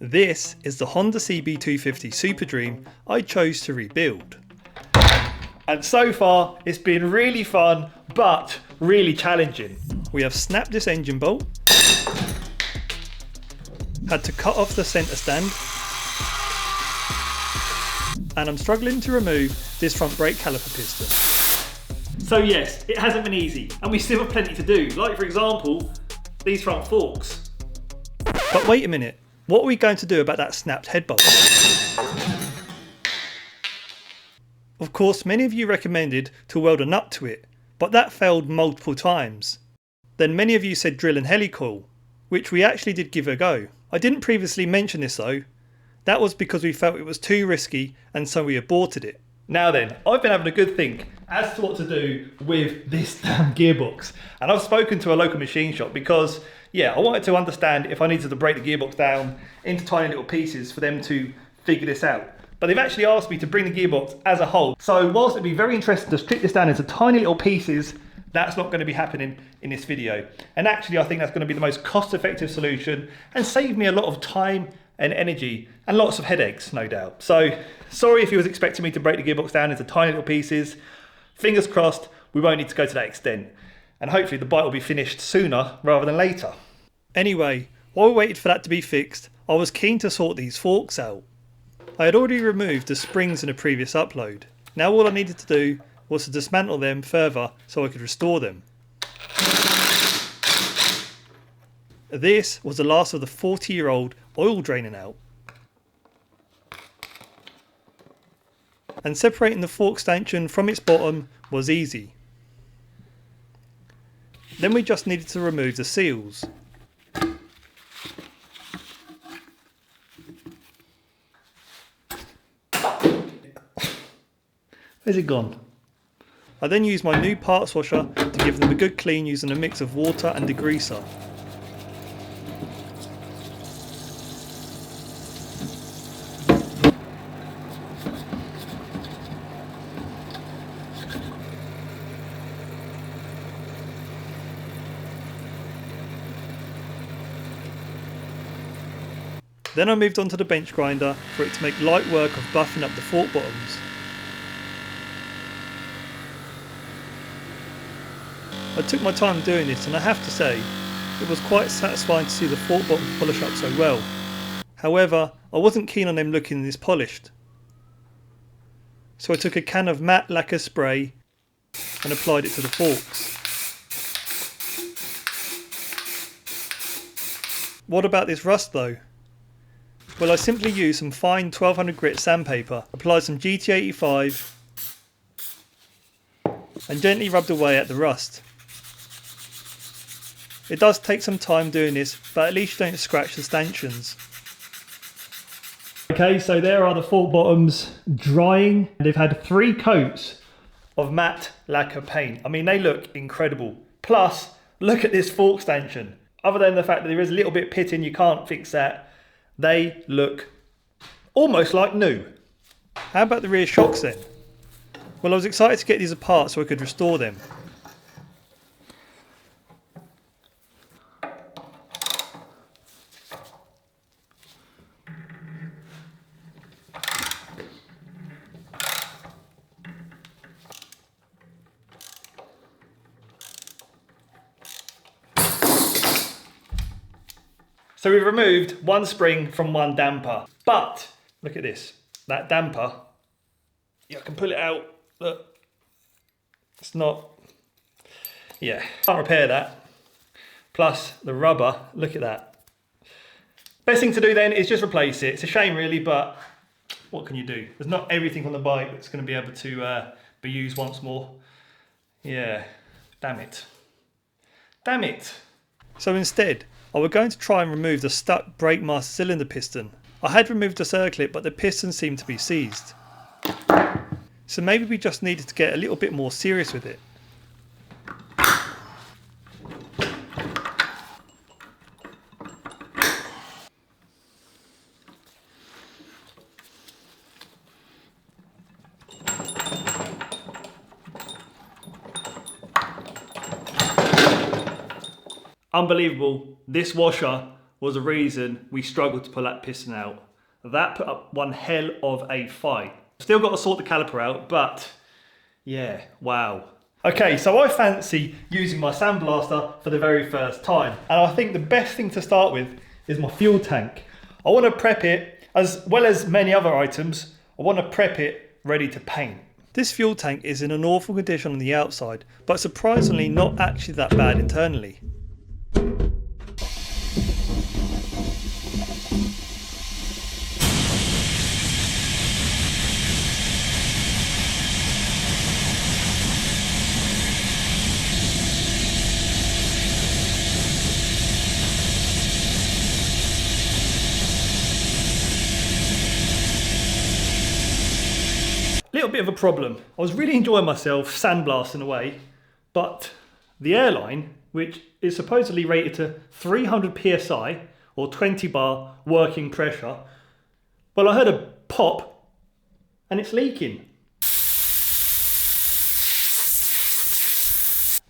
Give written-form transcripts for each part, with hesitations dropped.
This is the Honda CB250 Super Dream I chose to rebuild. And so far it's been really fun but really challenging. We have snapped this engine bolt, had to cut off the centre stand, and I'm struggling to remove this front brake caliper piston. So yes, it hasn't been easy and we still have plenty to do, like for example these front forks. But wait a minute, what are we going to do about that snapped head bolt? Of course, many of you recommended to weld a nut to it, but that failed multiple times. Then many of you said drill and helicoil, which we actually did give a go. I didn't previously mention this though. That was because we felt it was too risky and so we aborted it. Now then, I've been having a good think as to what to do with this damn gearbox. And I've spoken to a local machine shop because, yeah, I wanted to understand if I needed to break the gearbox down into tiny little pieces for them to figure this out. But they've actually asked me to bring the gearbox as a whole. So whilst it'd be very interesting to strip this down into tiny little pieces, that's not going to be happening in this video. And actually I think that's going to be the most cost-effective solution and save me a lot of time and energy and lots of headaches, no doubt. So sorry if you was expecting me to break the gearbox down into tiny little pieces. Fingers crossed we won't need to go to that extent. And hopefully the bike will be finished sooner rather than later. Anyway, while we waited for that to be fixed, I was keen to sort these forks out. I had already removed the springs in a previous upload. Now all I needed to do was to dismantle them further so I could restore them. This was the last of the 40-year-old oil draining out. And separating the fork stanchion from its bottom was easy. Then we just needed to remove the seals. Where's it gone? I then used my new parts washer to give them a good clean using a mix of water and degreaser. Then I moved on to the bench grinder for it to make light work of buffing up the fork bottoms. I took my time doing this and I have to say, it was quite satisfying to see the fork bottoms polish up so well. However, I wasn't keen on them looking this polished. So I took a can of matte lacquer spray and applied it to the forks. What about this rust though? Well, I simply used some fine 1200 grit sandpaper, applied some GT85 and gently rubbed away at the rust. It does take some time doing this, but at least you don't scratch the stanchions. Okay, so there are the fork bottoms drying. They've had 3 coats of matte lacquer paint. I mean, they look incredible. Plus, look at this fork stanchion. Other than the fact that there is a little bit pitting, you can't fix that. They look almost like new. How about the rear shocks then? Well, I was excited to get these apart so I could restore them. So we've removed one spring from one damper, but look at this, that damper, yeah, I can pull it out, look, it's not, yeah, can't repair that. Plus the rubber, look at that. Best thing to do then is just replace it. It's a shame really, but what can you do? There's not everything on the bike that's going to be able to be used once more. Yeah, damn it. Damn it. So instead, I was going to try and remove the stuck brake master cylinder piston. I had removed the circlip, but the piston seemed to be seized. So maybe we just needed to get a little bit more serious with it. Unbelievable, this washer was the reason we struggled to pull that piston out. That put up one hell of a fight. Still got to sort the caliper out, but yeah, wow. Okay, so I fancy using my sandblaster for the very first time. And I think the best thing to start with is my fuel tank. I want to prep it, as well as many other items, I want to prep it ready to paint. This fuel tank is in an awful condition on the outside, but surprisingly not actually that bad internally. Little bit of a problem. I was really enjoying myself sandblasting away, but the airline, which is supposedly rated to 300 psi or 20 bar working pressure, well, I heard a pop and it's leaking.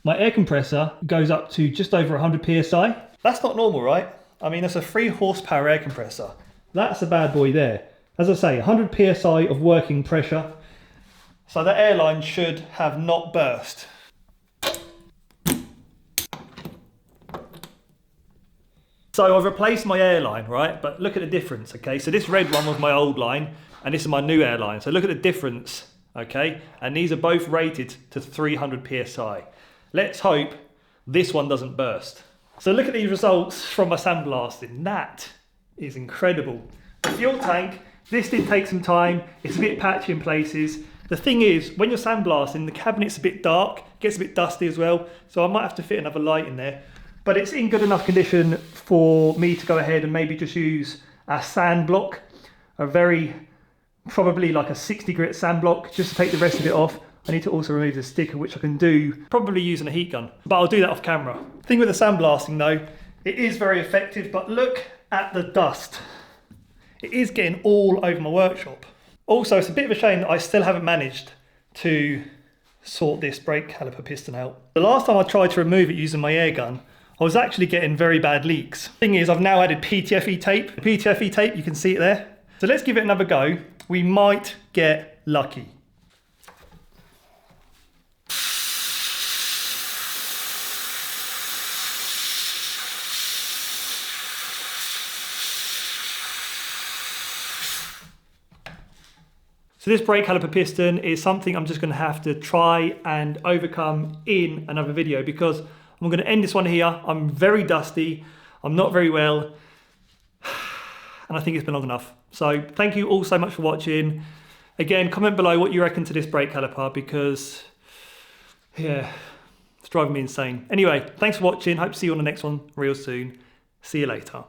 My air compressor goes up to just over 100 psi. That's not normal, right? I mean, that's a 3 horsepower air compressor. That's a bad boy there. As I say, 100 psi of working pressure. So the airline should have not burst. So I've replaced my airline, right? But look at the difference, okay? So this red one was my old line, and this is my new airline. So look at the difference, okay? And these are both rated to 300 psi. Let's hope this one doesn't burst. So look at these results from my sandblasting. That is incredible. The fuel tank, this did take some time. It's a bit patchy in places. The thing is, when you're sandblasting, the cabinet's a bit dark, gets a bit dusty as well, so I might have to fit another light in there. But it's in good enough condition for me to go ahead and maybe just use a sand block, probably like a 60 grit sand block, just to take the rest of it off. I need to also remove the sticker, which I can do probably using a heat gun, but I'll do that off camera. The thing with the sandblasting though, it is very effective, but look at the dust. It is getting all over my workshop. Also, it's a bit of a shame that I still haven't managed to sort this brake caliper piston out. The last time I tried to remove it using my air gun, I was actually getting very bad leaks. Thing is, I've now added PTFE tape. The PTFE tape, you can see it there. So let's give it another go. We might get lucky. So this brake caliper piston is something I'm just going to have to try and overcome in another video, because I'm going to end this one here. I'm very dusty, I'm not very well, and I think it's been long enough. So thank you all so much for watching. Again, comment below what you reckon to this brake caliper, because yeah, it's driving me insane. Anyway, thanks for watching. Hope to see you on the next one real soon. See you later.